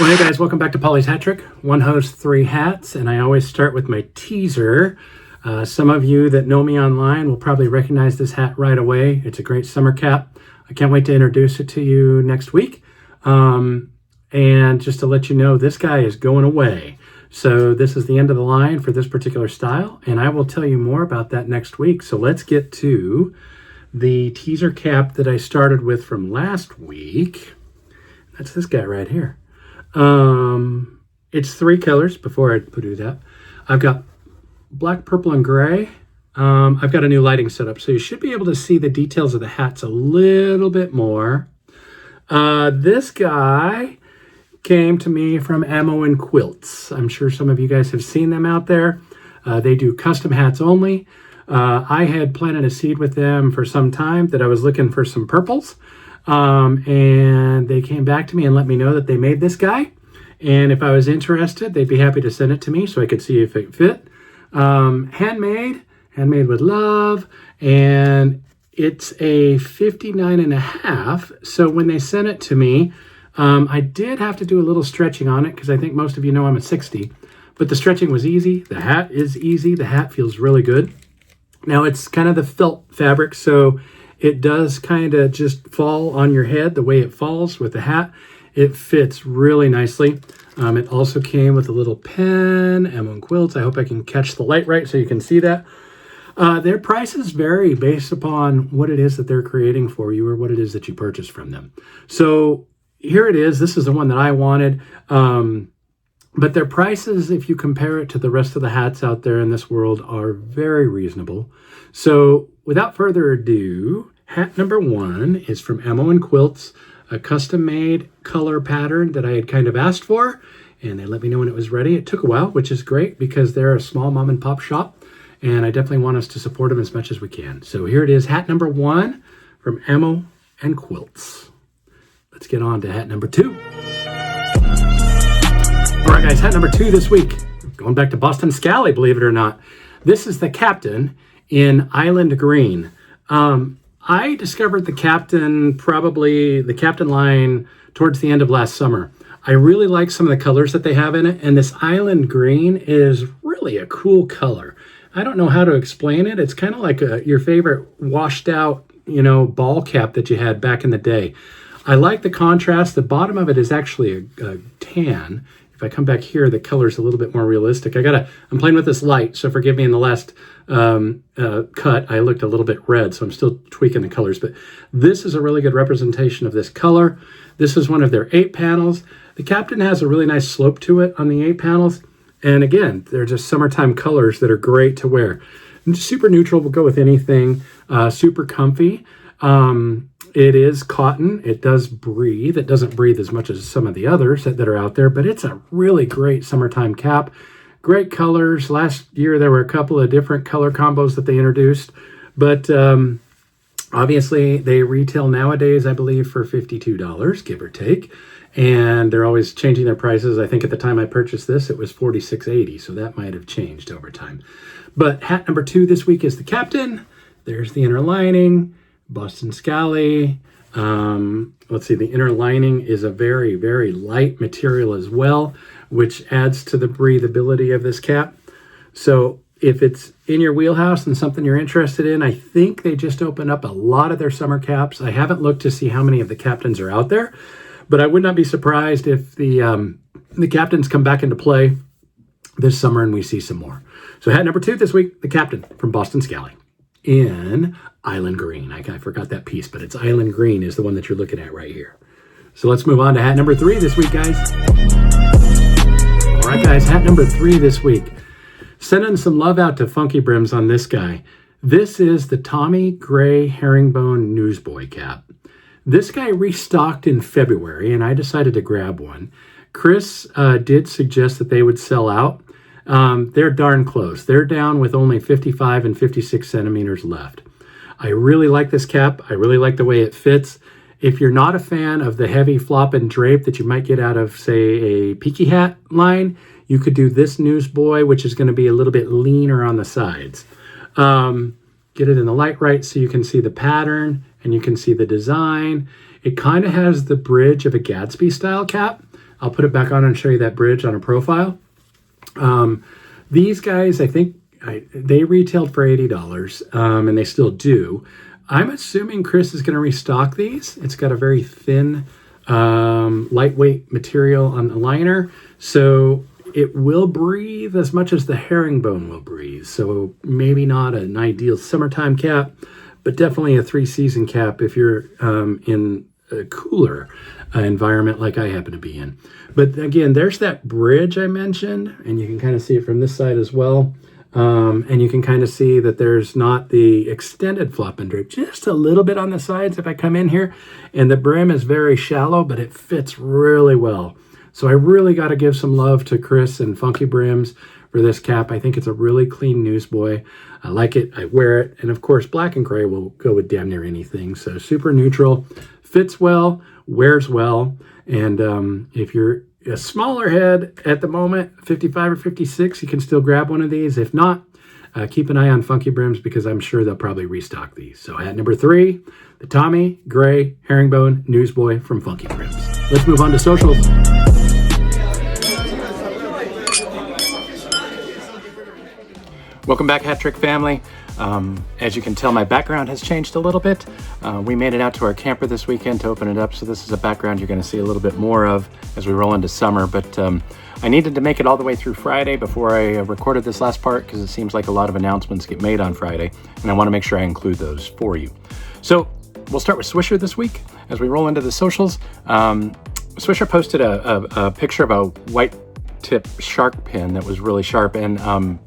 Well, hey guys, welcome back to Pauly's Hat Trick. One host, three hats, and I always start with my teaser. Some of you that know me online will probably recognize this hat right away. It's a great summer cap. I can't wait to introduce it to you next week. And just to let you know, this guy is going away. So this is the end of the line for this particular style, and I will tell you more about that next week. So let's get to the teaser cap that I started with from last week. That's this guy right here. It's three colors before I do that. I've got black, purple, and gray. I've got a new lighting setup, so you should be able to see the details of the hats a little bit more. This guy came to me from Ammo Quilts. I'm sure some of you guys have seen them out there. They do custom hats only. I had planted a seed with them for some time that I was looking for some purples. And they came back to me and let me know that they made this guy. And if I was interested, they'd be happy to send it to me so I could see if it fit. Handmade with love. And it's a 59.5. So when they sent it to me, I did have to do a little stretching on it because I think most of you know I'm a 60. But the stretching was easy. The hat is easy. The hat feels really good. Now it's kind of the felt fabric, so it does kind of just fall on your head the way it falls with the hat. It fits really nicely. It also came with a little pen, Ammo Quilts. I hope I can catch the light right so you can see that. Their prices vary based upon what it is that they're creating for you or what it is that you purchase from them. So here it is. This is the one that I wanted. But their prices, if you compare it to the rest of the hats out there in this world, are very reasonable. So without further ado, hat number one is from Ammo Quilts, a custom-made color pattern that I had kind of asked for, and they let me know when it was ready. It took a while, which is great because they're a small mom-and-pop shop, and I definitely want us to support them as much as we can. So here it is, hat number one from Ammo Quilts. Let's get on to hat number two. All right, guys, hat number two this week. Going back to Boston Scally, believe it or not. This is the Captain in Island Green. I discovered the Captain line towards the end of last summer. I really like some of the colors that they have in it, and this Island Green is really a cool color. I don't know how to explain it. It's kind of like your favorite washed out, ball cap that you had back in the day. I like the contrast. The bottom of it is actually a tan. If I come back here, the color's a little bit more realistic. I'm playing with this light, so forgive me. In the last cut, I looked a little bit red, so I'm still tweaking the colors. But this is a really good representation of this color. This is one of their 8 panels. The Captain has a really nice slope to it on the 8 panels. And again, they're just summertime colors that are great to wear. Super neutral, will go with anything. Super comfy. It is cotton. It does breathe. It doesn't breathe as much as some of the others that are out there, but it's a really great summertime cap. Great colors. Last year, there were a couple of different color combos that they introduced, but obviously they retail nowadays, I believe, for $52, give or take, and they're always changing their prices. I think at the time I purchased this, it was $46.80, so that might have changed over time. But hat number two this week is the Captain. There's the inner lining. Boston Scally. Let's see, the inner lining is a very, very light material as well, which adds to the breathability of this cap. So if it's in your wheelhouse and something you're interested in, I think they just opened up a lot of their summer caps. I haven't looked to see how many of the Captains are out there, but I would not be surprised if the Captains come back into play this summer and we see some more. So hat number two this week, the Captain from Boston Scally in Island Green. I forgot that piece, but it's Island Green is the one that you're looking at right here. So let's move on to hat number three this week, guys. All right, guys, hat number three this week. Sending some love out to FunkyBrims on this guy. This is the Tommy Gray herringbone newsboy cap. This guy restocked in February, and I decided to grab one. Chris did suggest that they would sell out. They're darn close. They're down with only 55 and 56 centimeters left. I really like this cap. I really like the way it fits. If you're not a fan of the heavy flop and drape that you might get out of, say, a Peaky Hat line, you could do this newsboy, which is going to be a little bit leaner on the sides. Get it in the light right so you can see the pattern and you can see the design. It kind of has the bridge of a Gatsby style cap. I'll put it back on and show you that bridge on a profile. These guys, I think they retailed for $80, and they still do. I'm assuming Chris is going to restock these. It's got a very thin, lightweight material on the liner, so it will breathe as much as the herringbone will breathe. So maybe not an ideal summertime cap, but definitely a 3-season cap if you're in a cooler environment like I happen to be in. But again, there's that bridge I mentioned, and you can kind of see it from this side as well. And you can kind of see that there's not the extended flop and drape, just a little bit on the sides if I come in here. And the brim is very shallow, but it fits really well. So I really got to give some love to Chris and FunkyBrims for this cap. I think it's a really clean newsboy. I like it. I wear it. And of course, black and gray will go with damn near anything. So super neutral, fits well, wears well. And if you're a smaller head at the moment, 55 or 56, you can still grab one of these. If not, keep an eye on FunkyBrims because I'm sure they'll probably restock these. So hat number 3, the Tommy Gray Herringbone Newsboy from FunkyBrims. Let's move on to socials. Welcome back, Hat Trick family. As you can tell, my background has changed a little bit. We made it out to our camper this weekend to open it up, so this is a background you're going to see a little bit more of as we roll into summer. But I needed to make it all the way through Friday before I recorded this last part because it seems like a lot of announcements get made on Friday, and I want to make sure I include those for you. So we'll start with Swisher this week as we roll into the socials. Swisher posted a picture of a white tip shark pin that was really sharp, and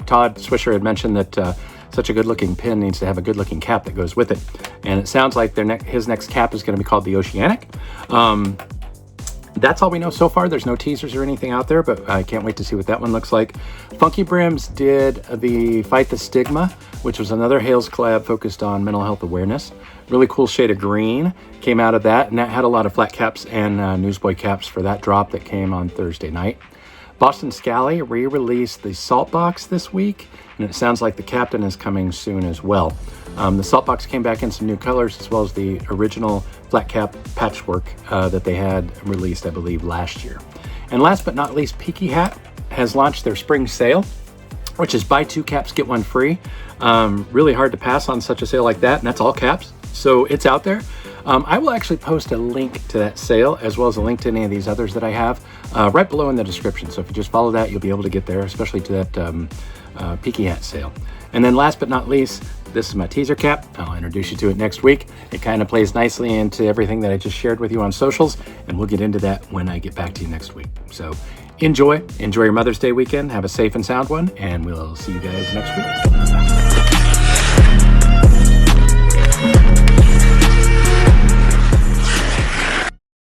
Todd Swisher had mentioned that such a good looking pin needs to have a good looking cap that goes with it, and it sounds like his next cap is going to be called the Oceanic. That's all we know so far. There's no teasers or anything out there, but I can't wait to see what that one looks like. FunkyBrims did the Fight the Stigma, which was another Hales collab focused on mental health awareness. Really cool shade of green came out of that, and that had a lot of flat caps and newsboy caps for that drop that came on Thursday night. Boston Scally re-released the Salt Box this week, and it sounds like the Captain is coming soon as well. The Salt Box came back in some new colors, as well as the original flat cap patchwork that they had released, I believe, last year. And last but not least, Peaky Hat has launched their spring sale, which is buy 2 caps, get 1 free. Really hard to pass on such a sale like that, and that's all caps, so it's out there. I will actually post a link to that sale, as well as a link to any of these others that I have, right below in the description. So if you just follow that, you'll be able to get there, especially to that Peaky Hat sale. And then last but not least, this is my teaser cap. I'll introduce you to it next week. It kind of plays nicely into everything that I just shared with you on socials, and we'll get into that when I get back to you next week. So enjoy your Mother's Day weekend. Have a safe and sound one, and we'll see you guys next week.